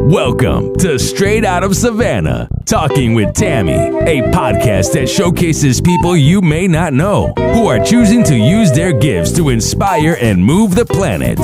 Welcome to Straight Out of Savannah, Talking with Tammi, a podcast that showcases people you may not know who are choosing to use their gifts to inspire and move the planet.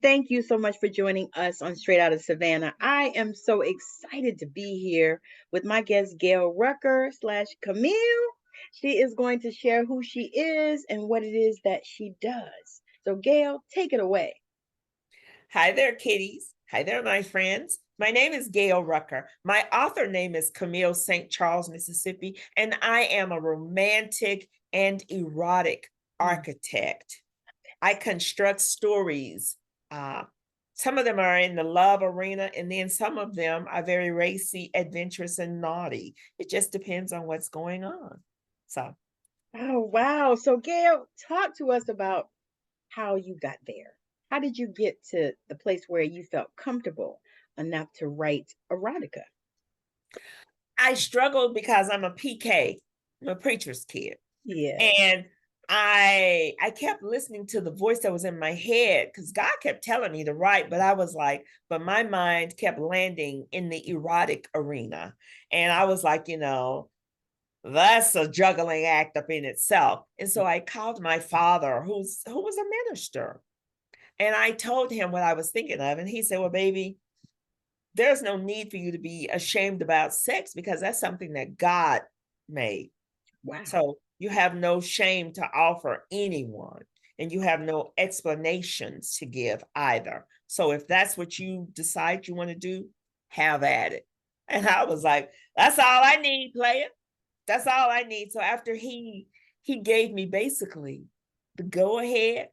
Thank you so much for joining us on Straight Out of Savannah. I am so excited to be here with my guest, Gale Rucker / Camille. She is going to share who she is and what it is that she does. So Gale, take it away. Hi there, kiddies. Hi there, my friends. My name is Gale Rucker. My author name is Camille St. Charles, Mississippi, and I am a romantic and erotic architect. I construct stories. Some of them are in the love arena, and then some of them are very racy, adventurous, and naughty. It just depends on what's going on. Oh, wow. So Gale, talk to us about how you got there. How did you get to the place where you felt comfortable enough to write erotica? I struggled because I'm a PK. I'm a preacher's kid. Yeah. And I kept listening to the voice that was in my head because God kept telling me to write, but my mind kept landing in the erotic arena. And I was like, that's a juggling act up in itself. And so I called my father, who was a minister. And I told him what I was thinking of. And he said, well, baby, there's no need for you to be ashamed about sex because that's something that God made. Wow. So you have no shame to offer anyone, and you have no explanations to give either. So if that's what you decide you want to do, have at it. And I was like, that's all I need, player. That's all I need. So after he gave me basically the go ahead,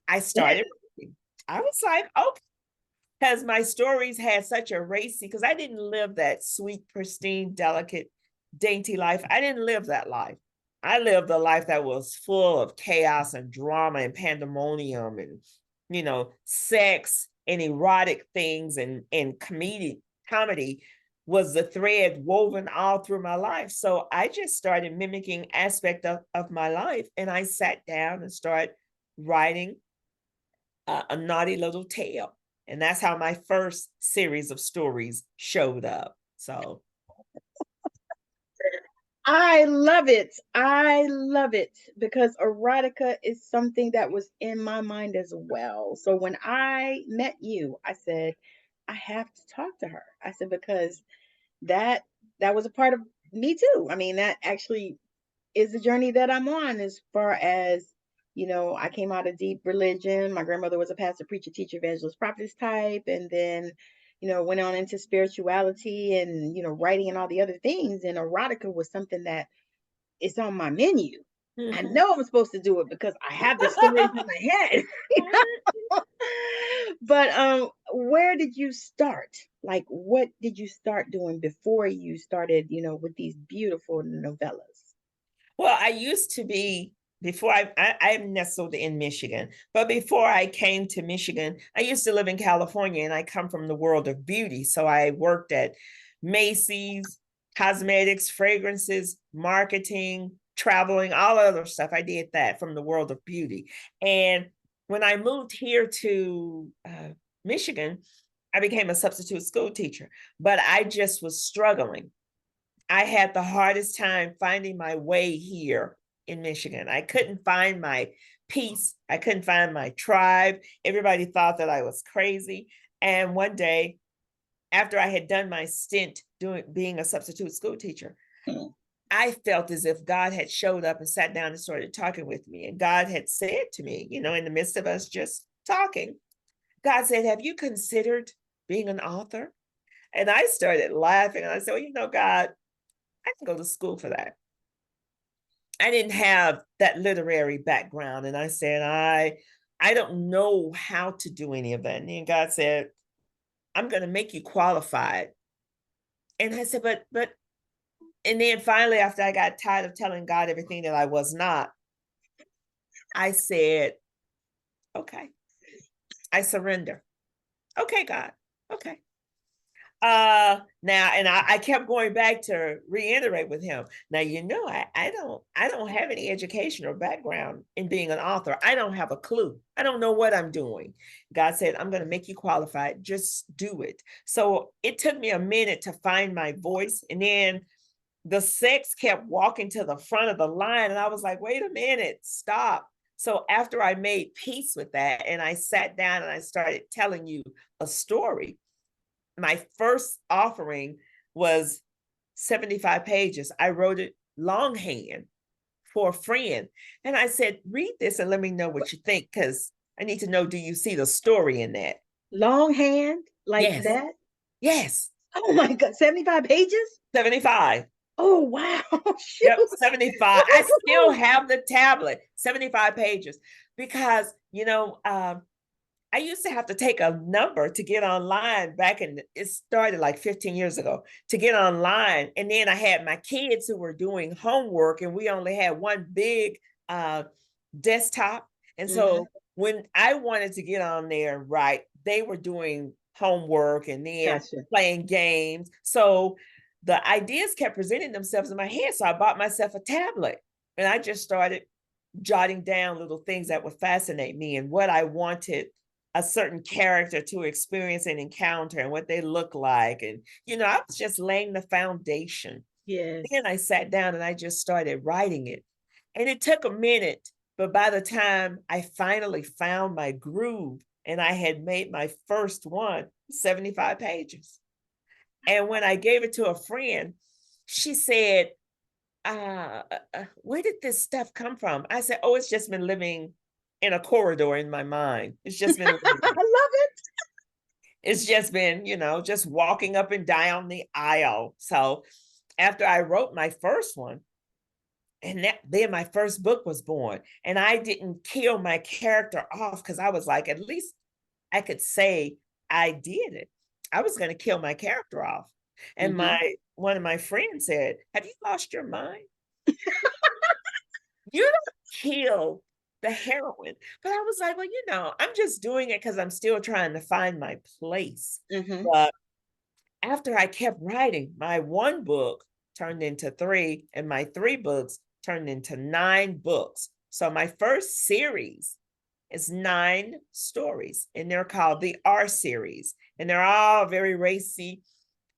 I started reading. I was like, okay, because my stories had such a racy, because I didn't live that sweet, pristine, delicate, dainty life. I didn't live that life. I lived a life that was full of chaos and drama and pandemonium and, sex and erotic things and comedy was the thread woven all through my life. So I just started mimicking aspect of my life. And I sat down and started writing a naughty little tale. And that's how my first series of stories showed up. So I love it. I love it because erotica is something that was in my mind as well. So when I met you, I said, I have to talk to her. I said, because that was a part of me too. I mean, that actually is the journey that I'm on as far as, I came out of deep religion. My grandmother was a pastor, preacher, teacher, evangelist, prophetess type. And then went on into spirituality and, writing and all the other things. And erotica was something that is on my menu. Mm-hmm. I know I'm supposed to do it because I have the stories in my head. But where did you start? Like, what did you start doing before you started, with these beautiful novellas? Well, I used to be, before I'm nestled in Michigan, but before I came to Michigan, I used to live in California, and I come from the world of beauty. So I worked at Macy's, cosmetics, fragrances, marketing, traveling, all other stuff. I did that from the world of beauty. And when I moved here to Michigan, I became a substitute school teacher, but I just was struggling. I had the hardest time finding my way here in Michigan. I couldn't find my peace. I couldn't find my tribe. Everybody thought that I was crazy. And one day, after I had done my stint being a substitute school teacher, I felt as if God had showed up and sat down and started talking with me. And God had said to me, in the midst of us just talking, God said, have you considered being an author? And I started laughing. And I said, well, God, I can go to school for that. I didn't have that literary background. And I said, I don't know how to do any of that. And then God said, I'm going to make you qualified. And I said, but, and then finally, after I got tired of telling God everything that I was not, I said, okay, I surrender. Okay, God. Okay. Now, and I kept going back to reiterate with him. Now, I don't have any education or background in being an author. I don't have a clue. I don't know what I'm doing. God said, I'm going to make you qualified. Just do it. So it took me a minute to find my voice. And then the sex kept walking to the front of the line. And I was like, wait a minute, stop. So after I made peace with that, and I sat down and I started telling you a story, my first offering was 75 pages. I wrote it longhand for a friend. And I said, read this and let me know what you think, because I need to know, do you see the story in that? Longhand, like Yes. that? Yes. Oh my God, 75 pages? 75. Oh, wow. Yep, 75. I still have the tablet, 75 pages, because, I used to have to take a number to get online it started like 15 years ago to get online. And then I had my kids who were doing homework, and we only had one big desktop. And so when I wanted to get on there, right, they were doing homework and then playing games. So the ideas kept presenting themselves in my head. So I bought myself a tablet, and I just started jotting down little things that would fascinate me and what I wanted a certain character to experience and encounter and what they look like. And, I was just laying the foundation. Yes. Then I sat down and I just started writing it. And it took a minute, but by the time I finally found my groove and I had made my first one, 75 pages. And when I gave it to a friend, she said, where did this stuff come from? I said, oh, it's just been living in a corridor in my mind. It's just been, I love it. It's just been, just walking up and down the aisle. So after I wrote my first one, and then my first book was born, and I didn't kill my character off because I was like, at least I could say I did it. I was going to kill my character off. And one of my friends said, have you lost your mind? You don't kill the heroine. But I was like, well, I'm just doing it because I'm still trying to find my place. But after I kept writing, my one book turned into 3, and my 3 books turned into 9 books. So my first series is 9 stories, and they're called the R series. And they're all very racy,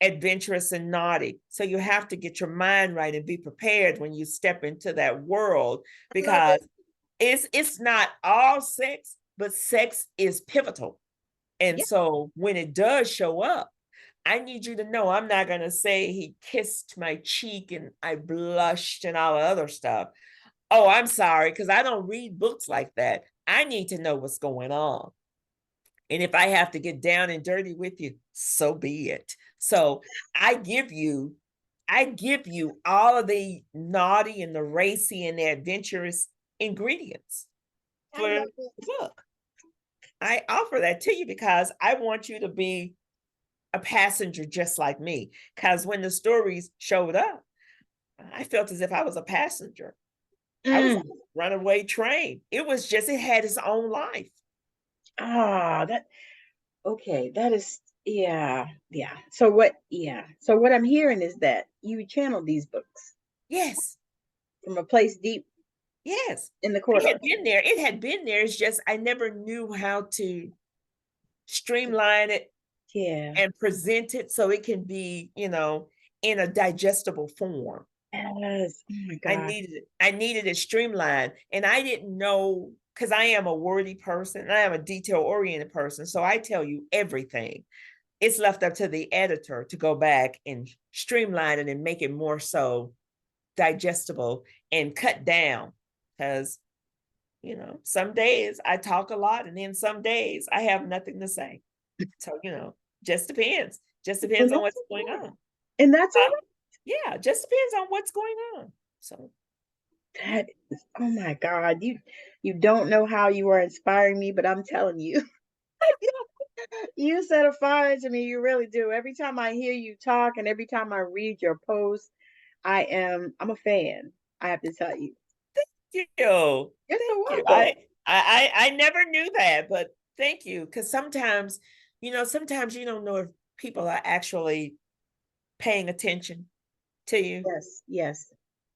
adventurous, and naughty. So you have to get your mind right and be prepared when you step into that world, because it's not all sex, but sex is pivotal. And so when it does show up, I need you to know I'm not going to say he kissed my cheek and I blushed and all the other stuff. Oh, I'm sorry, because I don't read books like that. I need to know what's going on. And if I have to get down and dirty with you, so be it. So I give you all of the naughty and the racy and the adventurous ingredients for the book. I offer that to you because I want you to be a passenger just like me. Because when the stories showed up, I felt as if I was a passenger. I was on a runaway train. It had its own life. That is, yeah. So what I'm hearing is that you channel these books. Yes. From a place deep. Yes. In the corridor. It had been there. It's just, I never knew how to streamline it and present it so it can be, in a digestible form. Yes. Oh my God. I needed it streamlined, and I didn't know, because I am a wordy person and I am a detail-oriented person. So I tell you everything. It's left up to the editor to go back and streamline it and make it more so digestible and cut down. Because, some days I talk a lot, and then some days I have nothing to say. So, just depends. Just depends on what's going on. And that's all right. Yeah, just depends on what's going on. So that is, oh my God, you don't know how you are inspiring me, but I'm telling you, you set a fire to me. You really do. Every time I hear you talk and every time I read your posts, I'm a fan. I have to tell you. you. You're so Thank you. welcome. I never knew that, but thank you. Because sometimes you don't know if people are actually paying attention to you. Yes, yes.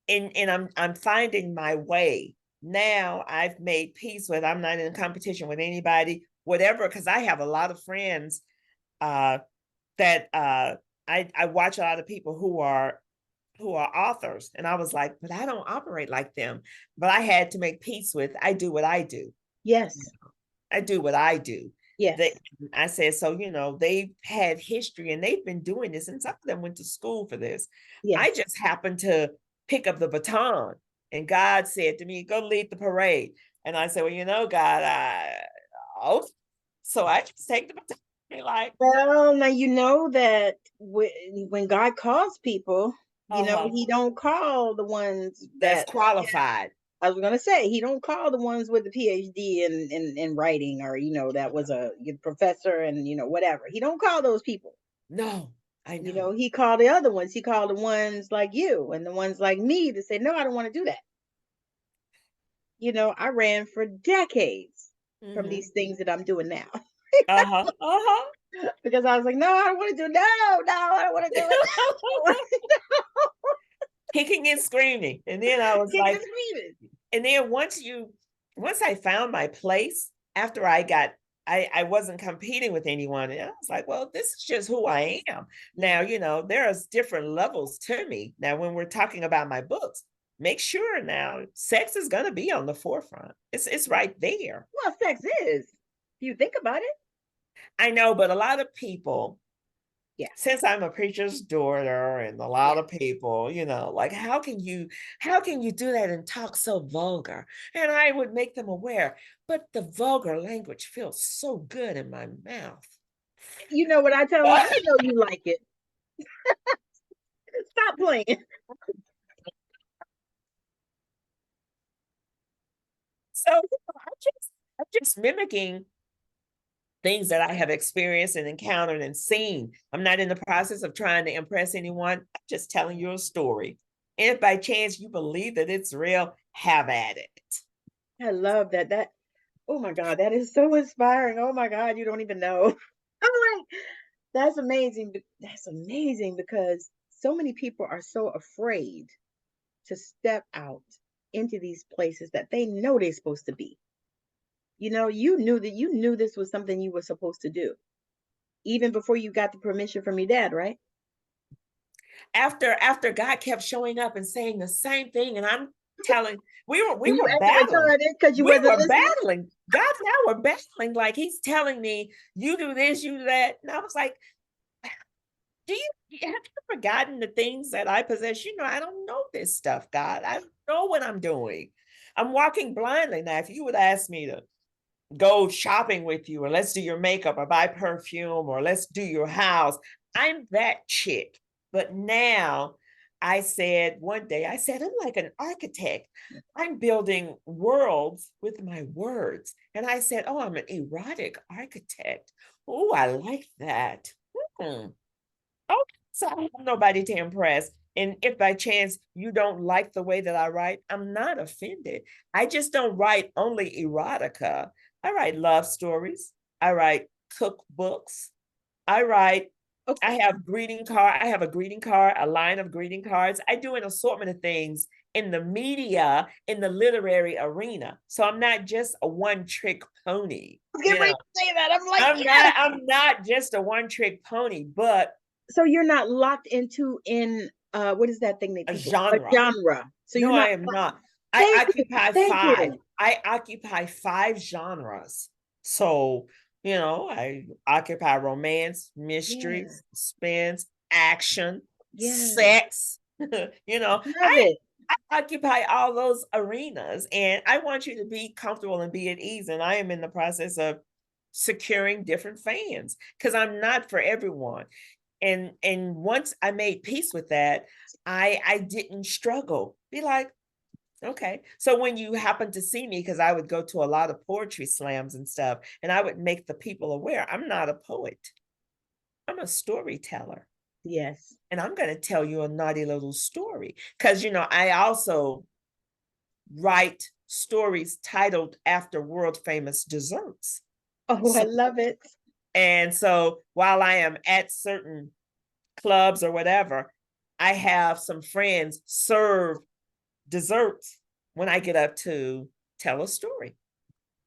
And I'm finding my way. Now I've made peace with, I'm not in competition with anybody, whatever, because I have a lot of friends that I watch a lot of people who are authors, and I was like, but I don't operate like them. But I had to make peace with, I do what I do. Yes. I do what I do. Yes. I said, so, they've had history and they've been doing this, and some of them went to school for this. Yes. I just happened to pick up the baton, and God said to me, go lead the parade. And I said, well, God, so I just take the baton. Like, well, now you know that when God calls people, he don't call the ones that's qualified. I was gonna say he don't call the ones with the PhD in writing, or that was a professor and whatever. He don't call those people. No, I know. He called the other ones. He called the ones like you and the ones like me to say, no, I don't want to do that. I ran for decades from these things that I'm doing now. Because I was like, no, I don't want to do. No, I don't want to do it. Kicking and screaming, and then I was Kicking like, and screaming. And then once I found my place, after I wasn't competing with anyone, and I was like, well, this is just who I am. Now, there's different levels to me. Now, when we're talking about my books, make sure now sex is going to be on the forefront. It's right there. Well, sex is, if you think about it. I know, but a lot of people, yeah, since I'm a preacher's daughter, and a lot of people, like, how can you do that and talk so vulgar? And I would make them aware, but the vulgar language feels so good in my mouth. You know what I tell them? I know you like it. Stop playing. So I'm just mimicking things that I have experienced and encountered and seen. I'm not in the process of trying to impress anyone. I'm just telling you a story. And if by chance you believe that it's real, have at it. I love that. Oh my God, that is so inspiring. Oh my God, you don't even know. I'm like, that's amazing. That's amazing, because so many people are so afraid to step out into these places that they know they're supposed to be. You knew this was something you were supposed to do, even before you got the permission from your dad, right? After God kept showing up and saying the same thing, and I'm telling, we were battling because you wasn't listening? battling. God and I were battling. Like, he's telling me, you do this, you do that, and I was like, have you forgotten the things that I possess? I don't know this stuff, God. I don't know what I'm doing. I'm walking blindly now. If you would ask me to go shopping with you, or let's do your makeup, or buy perfume, or let's do your house, I'm that chick. But now I said, one day, I'm like an architect. I'm building worlds with my words. And I said, oh, I'm an erotic architect. Oh, I like that. Oh, so I have nobody to impress. And if by chance you don't like the way that I write, I'm not offended. I just don't write only erotica. I write love stories. I write cookbooks. I have a greeting card, a line of greeting cards. I do an assortment of things in the media, in the literary arena. So I'm not just a one-trick pony. Get ready to say that. I'm like, I'm not just a one-trick pony, but so you're not locked into what is that thing a genre. So no, I am not. I occupy 5 genres. So, I occupy romance, mystery, suspense, action, sex. I occupy all those arenas, and I want you to be comfortable and be at ease. And I am in the process of securing different fans, because I'm not for everyone. And once I made peace with that, I didn't struggle. Be like, okay. So when you happen to see me, because I would go to a lot of poetry slams and stuff, and I would make the people aware, I'm not a poet. I'm a storyteller. Yes. And I'm going to tell you a naughty little story. Because, I also write stories titled after world famous desserts. Oh, I love it. And so while I am at certain clubs or whatever, I have some friends serve desserts when I get up to tell a story.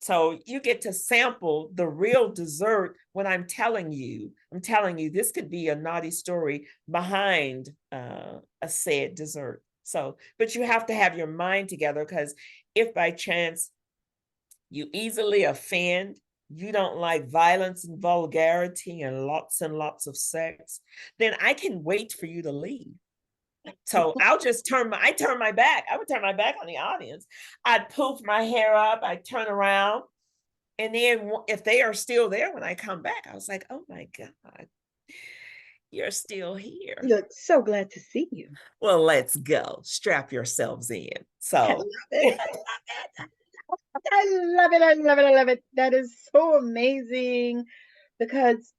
So you get to sample the real dessert when I'm telling you this could be a naughty story behind a said dessert. So, but you have to have your mind together, because if by chance you easily offend, you don't like violence and vulgarity and lots of sex, then I can wait for you to leave. So I'll just turn my back. I would turn my back on the audience. I'd poof my hair up. I'd turn around. And then if they are still there when I come back, I was like, oh my God, you're still here. Look, so glad to see you. Well, let's go. Strap yourselves in. So I love it. I love it. I love it. I love it. That is so amazing, because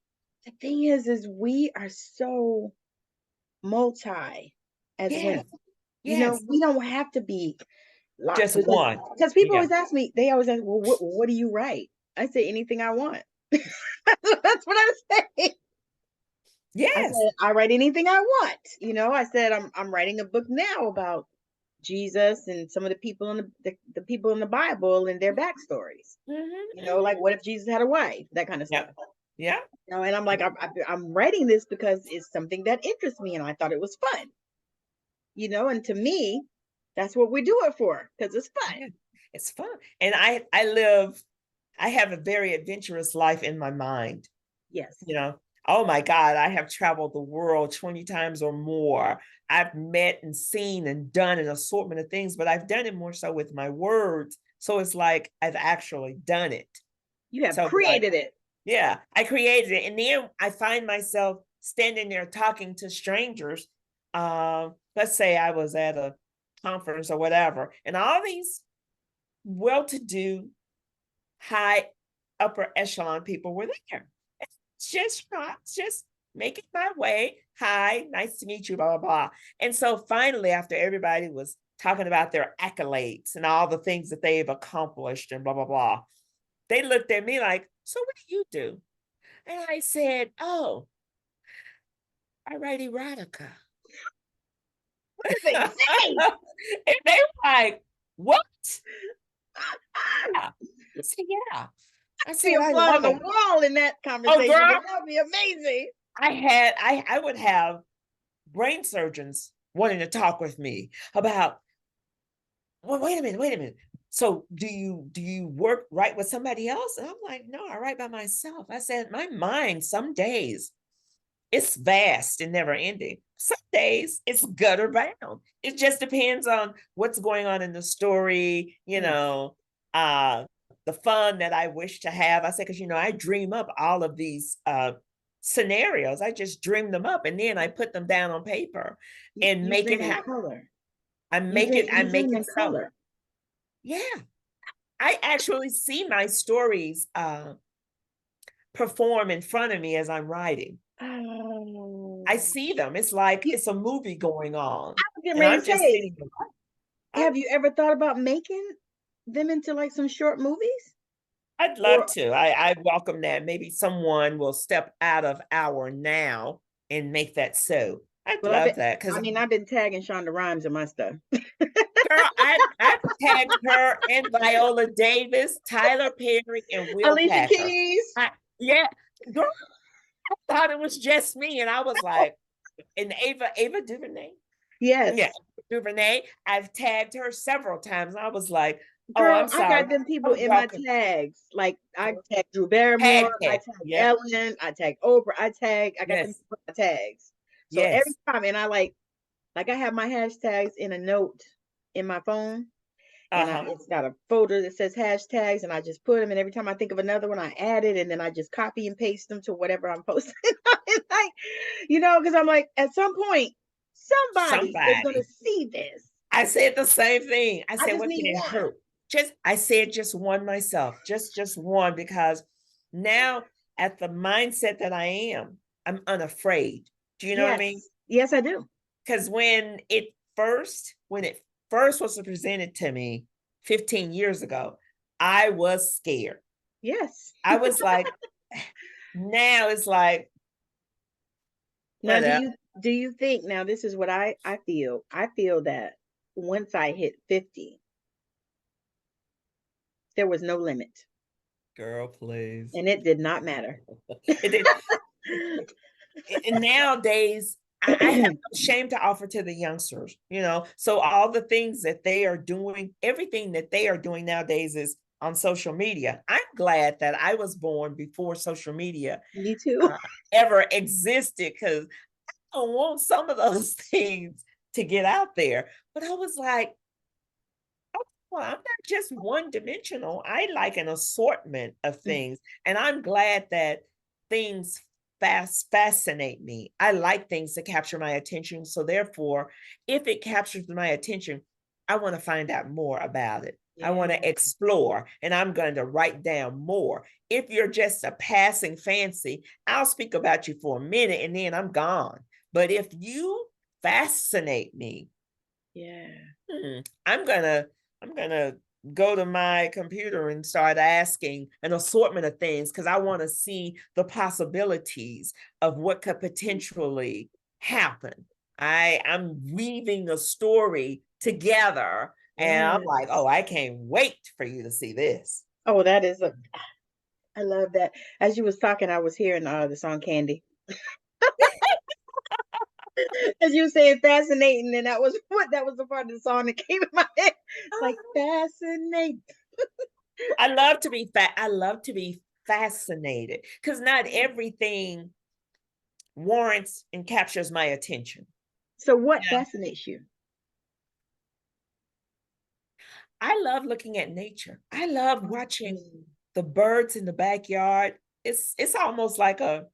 the thing is we are so multi as women. You know, we don't have to be just one. Because people always ask me, well, what do you write? I say anything I want. That's what I say. Yes. I write anything I want. You know, I said I'm writing a book now about Jesus and some of the people in the people in the Bible and their backstories. You know, like what if Jesus had a wife? That kind of stuff. Yeah. You know, and I'm like, I'm writing this because it's something that interests me, and I thought it was fun. You know, and to me, that's what we do it for, because it's fun. Yeah, it's fun. And I have a very adventurous life in my mind. Yes. You know, oh my God, I have traveled the world 20 times or more. I've met and seen and done an assortment of things, but I've done it more so with my words. So it's like I've actually done it. You have created it. Yeah, I created it. And then I find myself standing there talking to strangers. Let's say I was at a conference or whatever, and all these well-to-do, high upper echelon people were there. It's just making my way. Hi, nice to meet you, blah, blah, blah. And so finally, after everybody was talking about their accolades and all the things that they've accomplished and blah, blah, blah, they looked at me like, so what do you do? And I said, oh, I write erotica. What is it saying? And they were like, what? Yeah. I said, yeah. I said, I fly on the wall in that conversation. Oh, girl, that would be amazing. I would have brain surgeons wanting to talk with me about, well, wait a minute. So do you write with somebody else? And I'm like, no, I write by myself. I said, my mind, some days it's vast and never ending. Some days it's gutter bound. It just depends on what's going on in the story, you know, the fun that I wish to have. I said, because, you know, I dream up all of these scenarios. I just dream them up, and then I put them down on paper and make it happen. I make it color. Yeah. I actually see my stories perform in front of me as I'm writing. Oh. I see them. It's like it's a movie going on. I'm just saying, have you ever thought about making them into like some short movies? I'd love to. I welcome that. Maybe someone will step out of our now and make that so. I'd love that. Because I mean, I've been tagging Shonda Rhimes in my stuff. Girl, I've tagged her and Viola Davis, Tyler Perry, and Will Alicia Packer. Keys. Yeah, girl, I thought it was just me, and I was like, and Ava DuVernay. Yes. Yeah, DuVernay. I've tagged her several times. I was like, girl, I'm sorry. I got them people in my tags. Like I tagged Drew Barrymore, I tagged Ellen, I tagged Oprah, I got them people in my tags. So every time, and I like I have my hashtags in a note in my phone. And it's got a folder that says hashtags, and I just put them. And every time I think of another one, I add it, and then I just copy and paste them to whatever I'm posting. Like, you know, because I'm like, at some point, somebody is going to see this. I said the same thing. I said, what can it hurt? I said just one myself, just one, because now at the mindset that I am, I'm unafraid. Do you know what I mean? Yes, I do. Because when it first was presented to me 15 years ago, I was scared. Yes. I was like, now it's like, Now, whatever. do you think, now this is what I feel. I feel that once I hit 50, there was no limit. Girl, please. And it did not matter. It did. And nowadays, I have no shame to offer to the youngsters, So all the things that they are doing, everything that they are doing nowadays is on social media. I'm glad that I was born before social media Me too. ever existed, because I don't want some of those things to get out there. But I was like, oh, well, I'm not just one dimensional. I like an assortment of things. And I'm glad that things fascinate me. I like things that capture my attention. So therefore, if it captures my attention, I want to find out more about it. I want to explore, and I'm going to write down more. If you're just a passing fancy, I'll speak about you for a minute and then I'm gone. But if you fascinate me, I'm gonna go to my computer and start asking an assortment of things, because I want to see the possibilities of what could potentially happen. I'm weaving a story together, and I'm like, oh, I can't wait for you to see this. Oh, I love that. As you was talking, I was hearing the song Candy. As you saying fascinating, and that was the part of the song that came in my head. Like fascinating. I love to be fascinated, because not everything warrants and captures my attention. So what fascinates you? I love looking at nature. I love watching the birds in the backyard. It's almost like a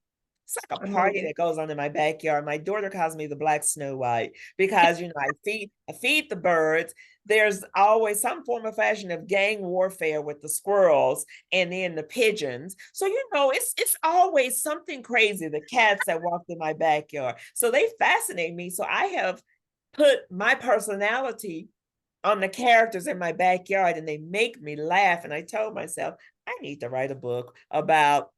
party that goes on in my backyard. My daughter calls me the Black Snow White, because I feed the birds. There's always some form of fashion of gang warfare with the squirrels and then the pigeons. So it's always something crazy. The cats that walk in my backyard. So they fascinate me. So I have put my personality on the characters in my backyard, and they make me laugh. And I told myself, I need to write a book about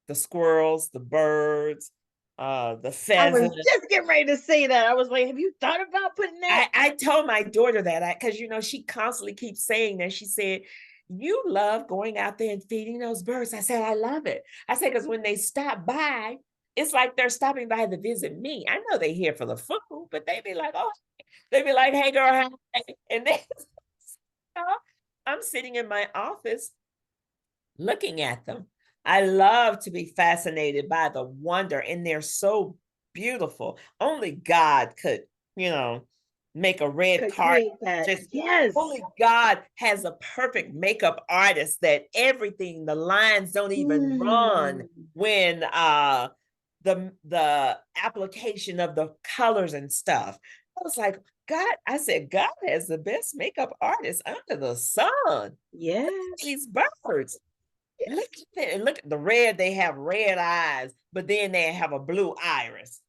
the squirrels, the birds, the pheasants. I was just getting ready to say that. I was like, have you thought about putting that? I told my daughter that, because she constantly keeps saying that. She said, you love going out there and feeding those birds. I said, I love it. I said, because when they stop by, it's like they're stopping by to visit me. I know they're here for the food, but they be like, oh, they be like, hey girl, and then I'm sitting in my office looking at them. I love to be fascinated by the wonder, and they're so beautiful. Only God could, make a red carpet. Only God has a perfect makeup artist that everything, the lines don't even run when the application of the colors and stuff. I was like, God has the best makeup artist under the sun. Yeah. These birds. Look at it. Look at the red. They have red eyes, but then they have a blue iris.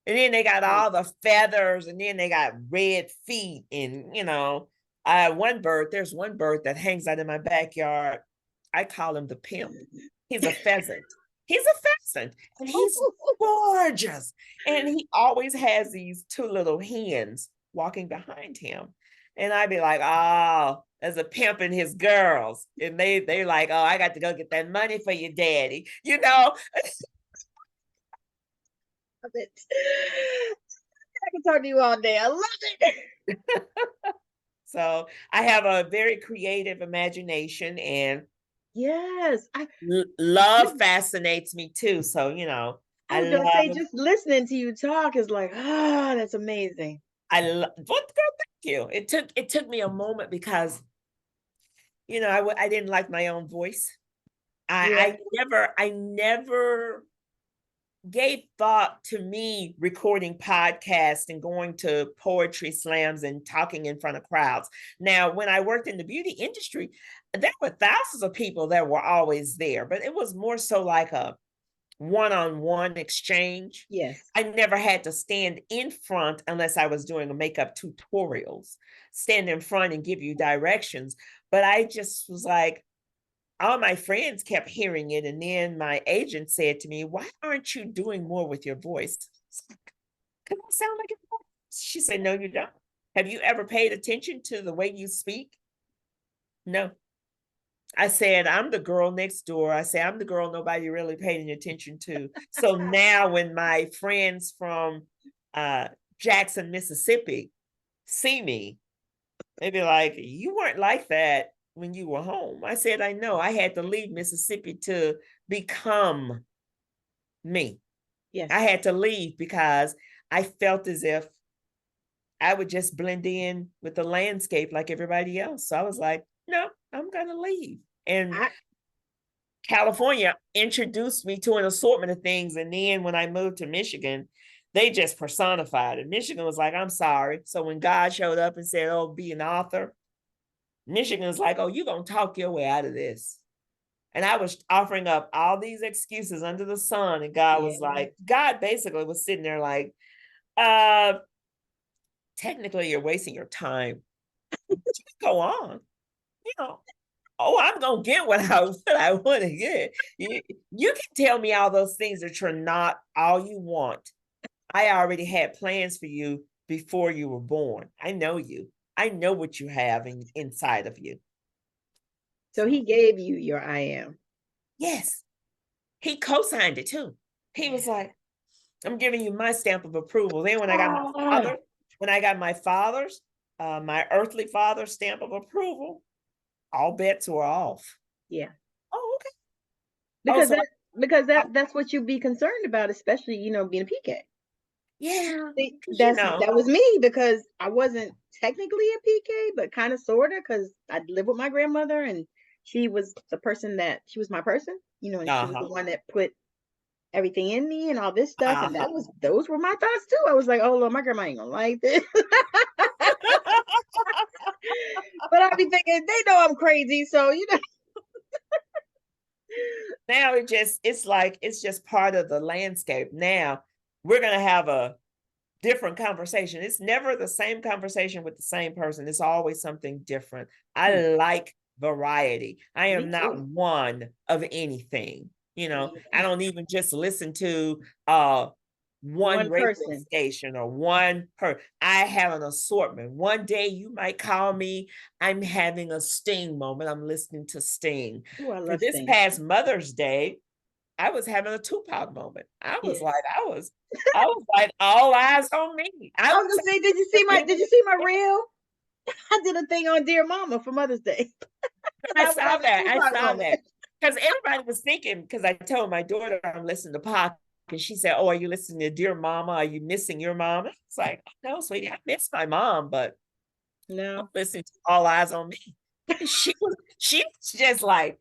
And then they got all the feathers, and then they got red feet. And, there's one bird that hangs out in my backyard. I call him the pimp. He's a pheasant. And he's gorgeous. And he always has these two little hens walking behind him. And I'd be like, oh, there's a pimp and his girls. And they're like, oh, I got to go get that money for your daddy. Love it. I can talk to you all day. I love it. So I have a very creative imagination, and yes, love fascinates me too. So, I was gonna say, just listening to you talk is like, that's amazing. Thank you. It took me a moment, because, I didn't like my own voice. I never gave thought to me recording podcasts and going to poetry slams and talking in front of crowds. Now, when I worked in the beauty industry, there were thousands of people that were always there, but it was more so like a one-on-one exchange. Yes. I never had to stand in front unless I was doing a makeup tutorials, stand in front and give you directions. But I just was like, all my friends kept hearing it. And then my agent said to me, why aren't you doing more with your voice? Because I sound like a voice. She said, no, you don't. Have you ever paid attention to the way you speak? No. I said, I'm the girl next door. I say, I'm the girl nobody really paying attention to. So now when my friends from Jackson, Mississippi see me, they be like, you weren't like that when you were home. I said, I know. I had to leave Mississippi to become me. Yes. I had to leave because I felt as if I would just blend in with the landscape like everybody else. So I was like, no, I'm going to leave. And California introduced me to an assortment of things. And then when I moved to Michigan, they just personified it. Michigan was like, I'm sorry. So when God showed up and said, oh, be an author, Michigan was like, oh, you're going to talk your way out of this. And I was offering up all these excuses under the sun. And God was like, God basically was sitting there like, technically you're wasting your time. Just go on. You know, oh, I'm going to get what I want to get. You can tell me all those things that you're not all you want. I already had plans for you before you were born. I know you. I know what you have inside of you. So he gave you your I am. Yes. He co-signed it too. He was like, I'm giving you my stamp of approval. Then when I got my father's, my earthly father's stamp of approval, all bets were off. Yeah. Oh, okay. Because that's what you'd be concerned about, especially, being a PK. Yeah. See, that was me, because I wasn't technically a PK, but kind of sort of, because I lived with my grandmother and she was she was my person, and she was the one that put everything in me and all this stuff. And those were my thoughts too. I was like, oh Lord, my grandma ain't gonna like this. But I'd be thinking, they know I'm crazy, so now it's just part of the landscape. Now we're gonna have a different conversation. It's never the same conversation with the same person. It's always something different. I like variety. I am not one of anything. I don't even just listen to one radio person station or one person. I have an assortment. One day you might call me, I'm having a Sting moment. I'm listening to Sting. Ooh, I love For this Sting. past Mother's Day, I was having a Tupac moment. I was like, all eyes on me. I was gonna say, did you see my reel? I did a thing on Dear Mama for Mother's Day. I saw that. Because everybody was thinking, because I told my daughter I'm listening to Pac, and she said, oh, are you listening to Dear Mama? Are you missing your mom? It's like, no, sweetie, I miss my mom, but no, I'm listening to All Eyes on Me. She was just like,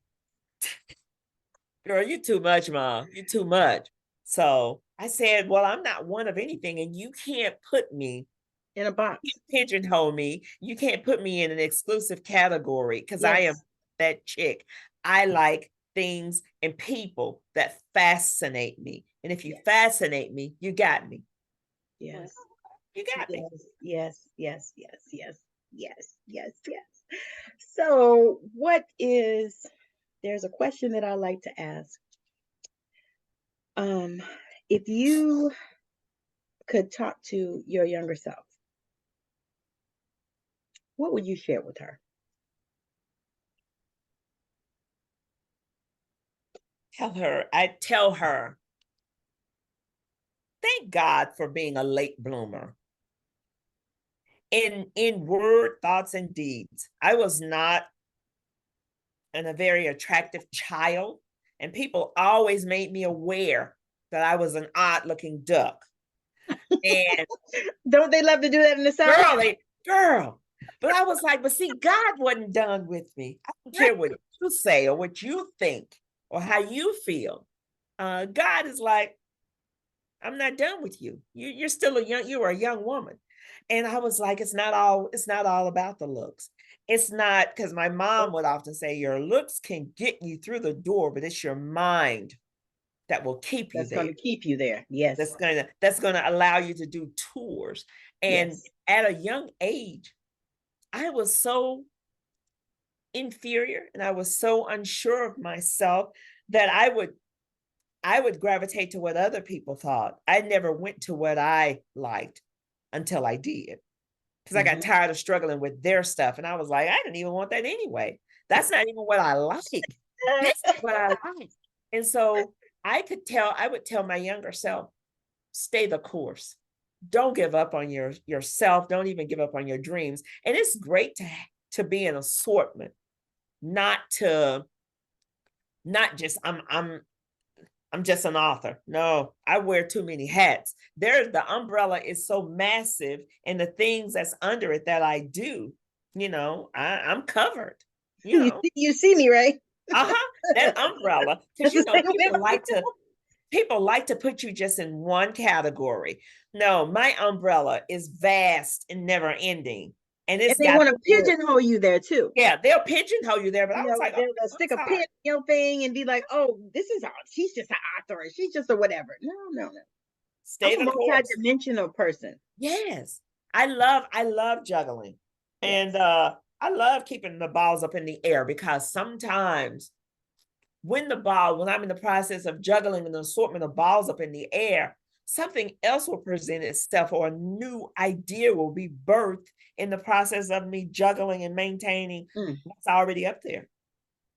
girl, you too much, Mom. You too much. So I said, well, I'm not one of anything, and you can't put me in a box. You can't pigeonhole me. You can't put me in an exclusive category, because I am that chick. I like things and people that fascinate me. And if you fascinate me, you got me. Yes. You got me. Yes. So there's a question that I like to ask. If you could talk to your younger self, what would you share with her? I'd tell her, thank God for being a late bloomer. In word, thoughts, and deeds. I was not a very attractive child, and people always made me aware that I was an odd-looking duck. And don't they love to do that in the South? Girl. But I was like, but see, God wasn't done with me. I don't care what you say or what you think or how you feel. God is like, I'm not done with you. You're still you are a young woman. And I was like, it's not all about the looks. It's not, because my mom would often say, your looks can get you through the door, but it's your mind that will keep you That's there. going to keep you there. Yes. That's gonna allow you to do tours. And Yes. at a young age, I was so inferior and I was so unsure of myself that I would gravitate to what other people thought. I never went to what I liked until I did. Because I got tired of struggling with their stuff. And I was like, I didn't even want that anyway. That's not even what I like. This is what I like. And so I would tell my younger self, stay the course. Don't give up on yourself. Don't even give up on your dreams. And it's great to be an assortment, not just I'm just an author. No, I wear too many hats. The umbrella is so massive, and the things that's under it that I do, I'm covered. You see me, right? That umbrella, because people like to put you just in one category. No, my umbrella is vast and never ending. And they want to pigeonhole you there too. Yeah, they'll pigeonhole you there. But I was like, they'll stick a pin in your thing and be like, "Oh, she's just an author. She's just a whatever." No. I'm a multi-dimensional person. Yes, I love juggling, and I love keeping the balls up in the air, because sometimes when I'm in the process of juggling an assortment of balls up in the air, something else will present itself, or a new idea will be birthed in the process of me juggling and maintaining what's already up there.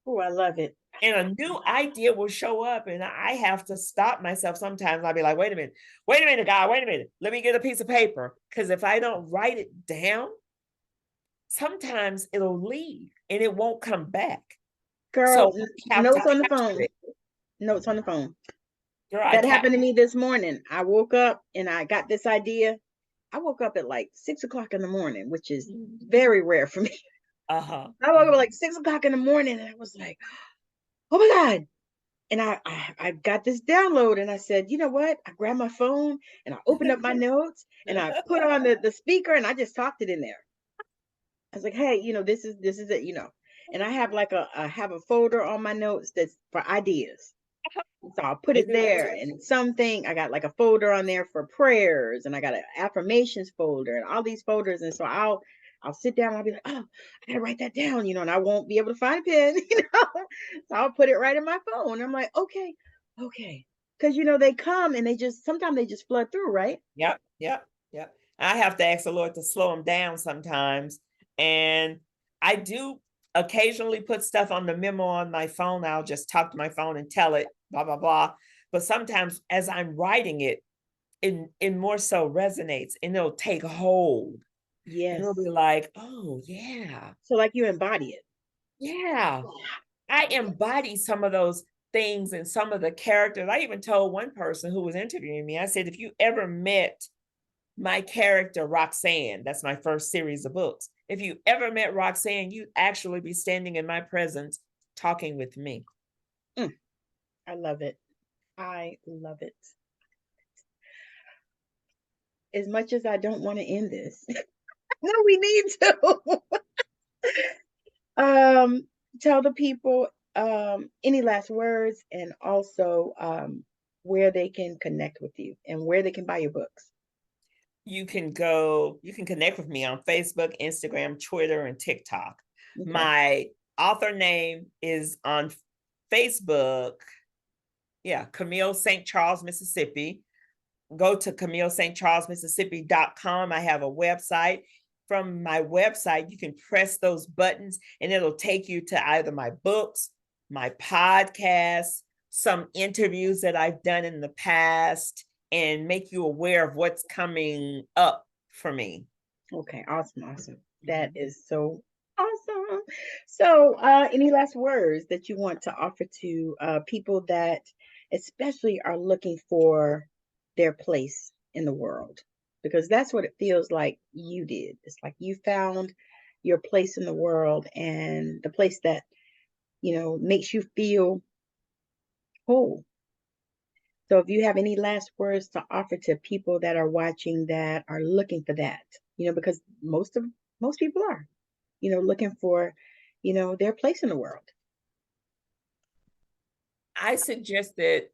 Oh, I love it. And a new idea will show up, and I have to stop myself. Sometimes I'll be like, wait a minute, God, wait a minute. Let me get a piece of paper. Because if I don't write it down, sometimes it'll leave and it won't come back. Girl, notes on the phone. Notes on the phone. Girl, that happened to me this morning. I woke up and I got this idea. I woke up at like 6 o'clock in the morning, which is very rare for me. I woke up at like 6 o'clock in the morning and I was like, oh my God. And I got this download and I said, you know what? I grabbed my phone and I opened up my notes and I put on the speaker and I just talked it in there. I was like, hey, this is it, and I have I have a folder on my notes that's for ideas. So I'll put it there, and I got like a folder on there for prayers, and I got an affirmations folder and all these folders. And so I'll sit down and I'll be like, oh, I gotta write that down, and I won't be able to find a pen, So I'll put it right in my phone. I'm like, okay. Because they come and sometimes they just flood through, right? Yep. I have to ask the Lord to slow them down sometimes. And I do occasionally put stuff on the memo on my phone. I'll just talk to my phone and tell it, blah, blah, blah. But sometimes as I'm writing it, it more so resonates and it'll take hold. Yes. And it'll be like, oh, yeah. So like you embody it. Yeah. I embody some of those things and some of the characters. I even told one person who was interviewing me, I said, if you ever met my character, Roxanne, that's my first series of books. If you ever met Roxanne, you'd actually be standing in my presence talking with me. I love it. I love it. As much as I don't want to end this, no, we need to. Tell the people any last words, and also where they can connect with you and where they can buy your books. You can connect with me on Facebook, Instagram, Twitter, and TikTok. Okay. My author name is on Facebook. Yeah, Camille St. Charles, Mississippi. Go to CamilleSt.CharlesMississippi.com. I have a website. From my website, you can press those buttons and it'll take you to either my books, my podcasts, some interviews that I've done in the past, and make you aware of what's coming up for me. Okay, awesome. That is so awesome. So any last words that you want to offer to people that especially are looking for their place in the world? Because that's what it feels like you did. It's like you found your place in the world, and the place that, makes you feel whole. So if you have any last words to offer to people that are watching that are looking for that, because most people are, looking for, their place in the world. I suggest that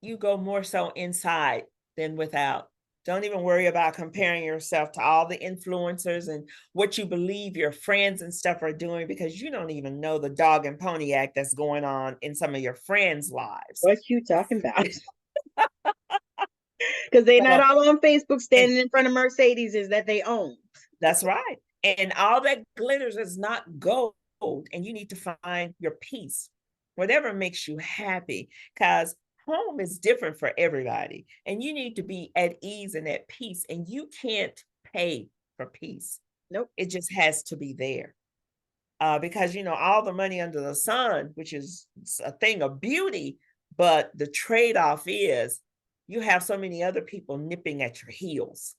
you go more so inside than without. Don't even worry about comparing yourself to all the influencers and what you believe your friends and stuff are doing, because you don't even know the dog and pony act that's going on in some of your friends' lives. What you talking about? Because they're not all on Facebook standing in front of Mercedes that they own. That's right. And all that glitters is not gold. And you need to find your peace, whatever makes you happy, because home is different for everybody. And you need to be at ease and at peace. And you can't pay for peace. Nope. It just has to be there. Because, you know, all the money under the sun, which is a thing of beauty, but the trade-off is you have so many other people nipping at your heels.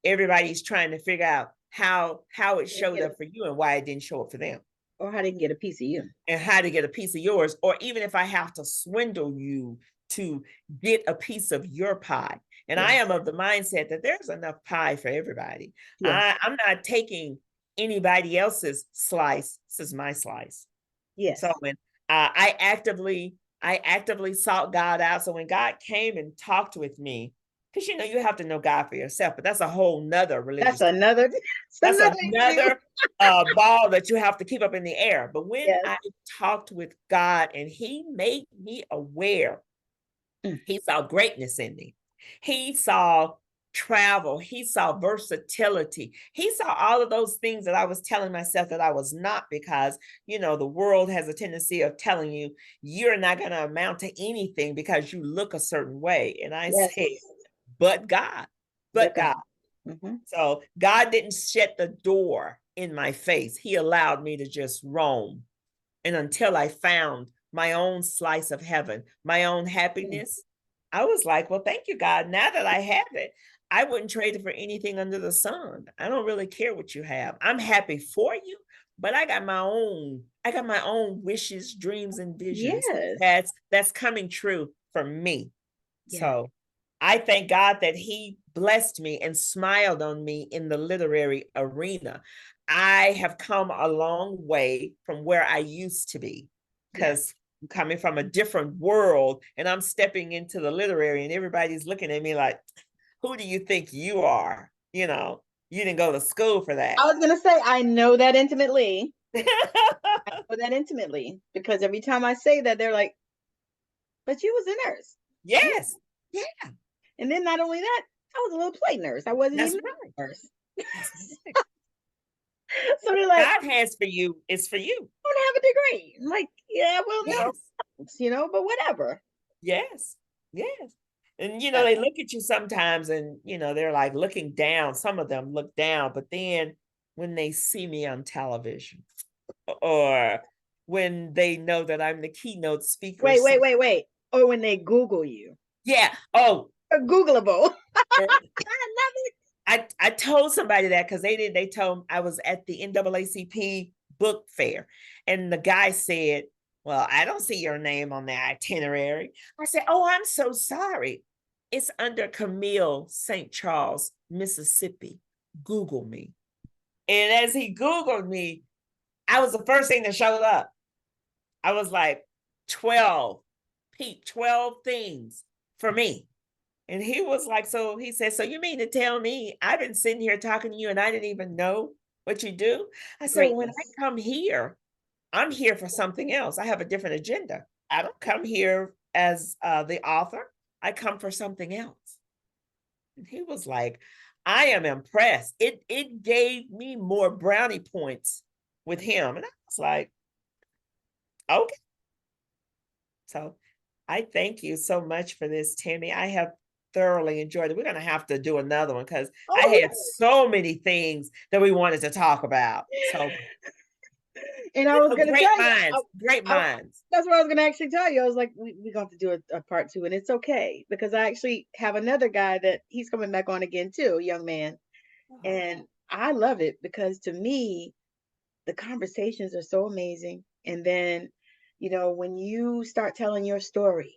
Everybody's trying to figure out how it showed up for you and why it didn't show up for them. Or how they can get a piece of you. And how to get a piece of yours. Or even if I have to swindle you to get a piece of your pie. And I am of the mindset that there's enough pie for everybody. I'm not taking anybody else's slice. This is my slice. Yes. So when I actively sought God out. So when God came and talked with me, because, you know, you have to know God for yourself, but that's a whole nother religious. That's another ball that you have to keep up in the air. But when I talked with God and he made me aware, he saw greatness in me. He saw travel. He saw versatility. He saw all of those things that I was telling myself that I was not, because, you know, the world has a tendency of telling you you're not going to amount to anything because you look a certain way. And I said, but God. Mm-hmm. So God didn't shut the door in my face. He allowed me to just roam. And until I found my own slice of heaven, my own happiness, I was like, well, thank you, God. Now that I have it, I wouldn't trade it for anything under the sun. I don't really care what you have. I'm happy for you, but I got my own wishes, dreams, and visions. That's coming true for me. So I thank God that he blessed me and smiled on me in the literary arena. I have come a long way from where I used to be, because I'm coming from a different world and I'm stepping into the literary and everybody's looking at me like, who do you think you are? You know, you didn't go to school for that. I was going to say, I know that intimately. I know that intimately, because every time I say that, they're like, but you was a nurse. Yes. Yeah. And then not only that, I was a little play nurse. I wasn't even a nurse. So they're like, God has for you is for you. I don't have a degree. I'm like, no, you know, but whatever. Yes. And, you know, they look at you sometimes and, you know, they're like looking down. Some of them look down, but then when they see me on television or when they know that I'm the keynote speaker. Wait. Or when they Google you. Yeah. Oh. Googleable. I love it. I told somebody that because they told me I was at the NAACP book fair and the guy said, well, I don't see your name on the itinerary. I said, oh, I'm so sorry. It's under Camille St. Charles, Mississippi. Google me. And as he Googled me, I was the first thing that showed up. I was like, 12 things for me. And he was like, so he said, so you mean to tell me I've been sitting here talking to you and I didn't even know what you do? I said, when I come here, I'm here for something else. I have a different agenda. I don't come here as the author. I come for something else. And he was like, I am impressed. It gave me more brownie points with him. And I was like, okay. So I thank you so much for this, Tammi. I have thoroughly enjoyed it. We're going to have to do another one because I had so many things that we wanted to talk about. So, and I was going to tell you, great minds. That's what I was going to actually tell you. I was like, we're going to have to do a part 2, and it's okay because I actually have another guy that he's coming back on again too, a young man. And I love it because to me, the conversations are so amazing. And then, you know, when you start telling your story,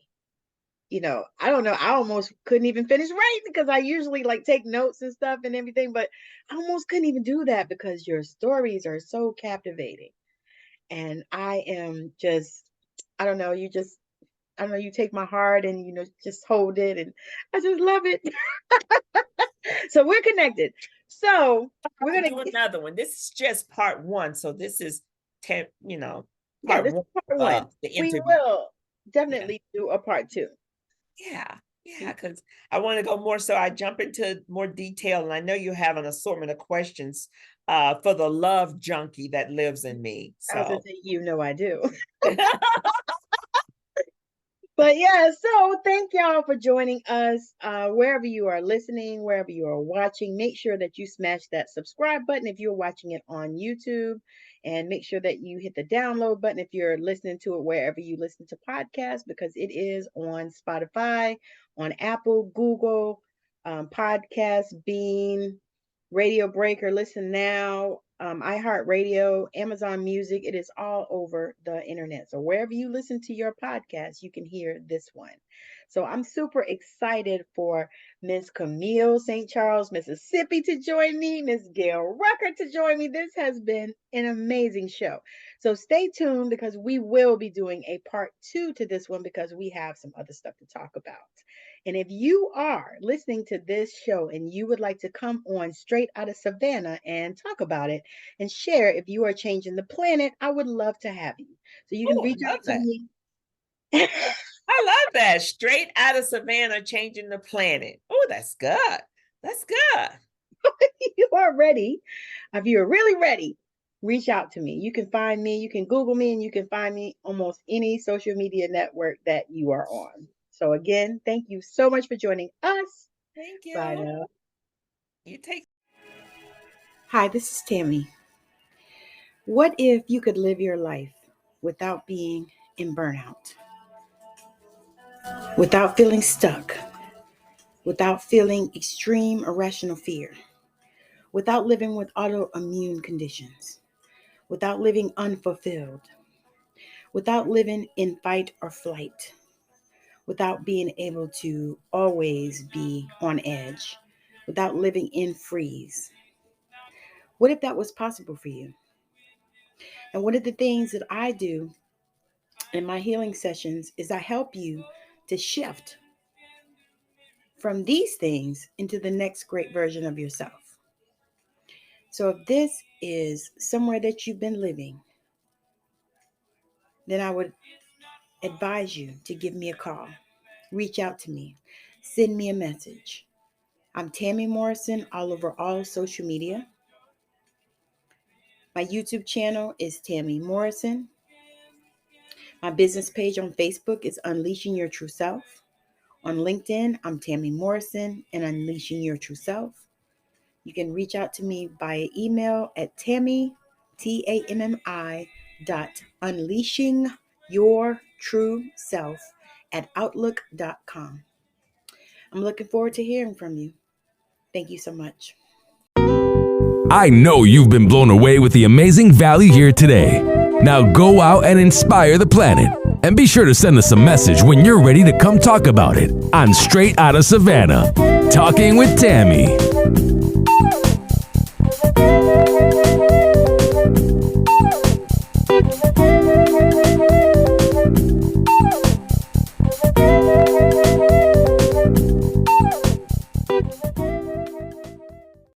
you know, I don't know, I almost couldn't even finish writing because I usually like take notes and stuff and everything, but I almost couldn't even do that because your stories are so captivating. And I am just, I don't know, you just I don't know, you take my heart and, just hold it. And I just love it. So we're connected. So we're going to do another one. This is just part one. So this is, part this one. is part one. We will definitely do a part two. Yeah, because I want to go more. So I jump into more detail. And I know you have an assortment of questions for the love junkie that lives in me. So I was going to say, I do. But yeah, so thank y'all for joining us. Wherever you are listening, wherever you are watching, make sure that you smash that subscribe button if you're watching it on YouTube, and make sure that you hit the download button if you're listening to it wherever you listen to podcasts, because it is on Spotify, on Apple, Google, Podcast, Bean, Radio Breaker, Listen Now, iHeartRadio, Amazon Music. It is all over the internet. So wherever you listen to your podcast, you can hear this one. So I'm super excited for Miss Camille St. Charles, Mississippi to join me, Miss Gale Rucker to join me. This has been an amazing show. So stay tuned, because we will be doing a part two to this one, because we have some other stuff to talk about. And if you are listening to this show and you would like to come on straight out of Savannah and talk about it and share if you are changing the planet, I would love to have you. So you can reach out to me. I love that. Straight out of Savannah, changing the planet. Oh, that's good. That's good. You are ready. If you're really ready, reach out to me. You can find me. You can Google me, and you can find me almost any social media network that you are on. So again, thank you so much for joining us. Thank you. Bye now. You take. Hi, this is Tammi. What if you could live your life without being in burnout? Without feeling stuck? Without feeling extreme irrational fear? Without living with autoimmune conditions? Without living unfulfilled? Without living in fight or flight? Without being able to always be on edge? Without living in freeze? What if that was possible for you? And one of the things that I do in my healing sessions is I help you to shift from these things into the next great version of yourself. So if this is somewhere that you've been living, then I would advise you to give me a call. Reach out to me. Send me a message. I'm Tammi Morrison all over all social media. My YouTube channel is Tammi Morrison. My business page on Facebook is Unleashing Your True Self. On LinkedIn, I'm Tammi Morrison and Unleashing Your True Self. You can reach out to me via email at Tammi, Tammi, .unleashingyourtrueself@outlook.com. I'm looking forward to hearing from you. Thank you so much. I know you've been blown away with the amazing value here today. Now go out and inspire the planet. And be sure to send us a message when you're ready to come talk about it on Straight Outta Savannah, Talking with Tammi.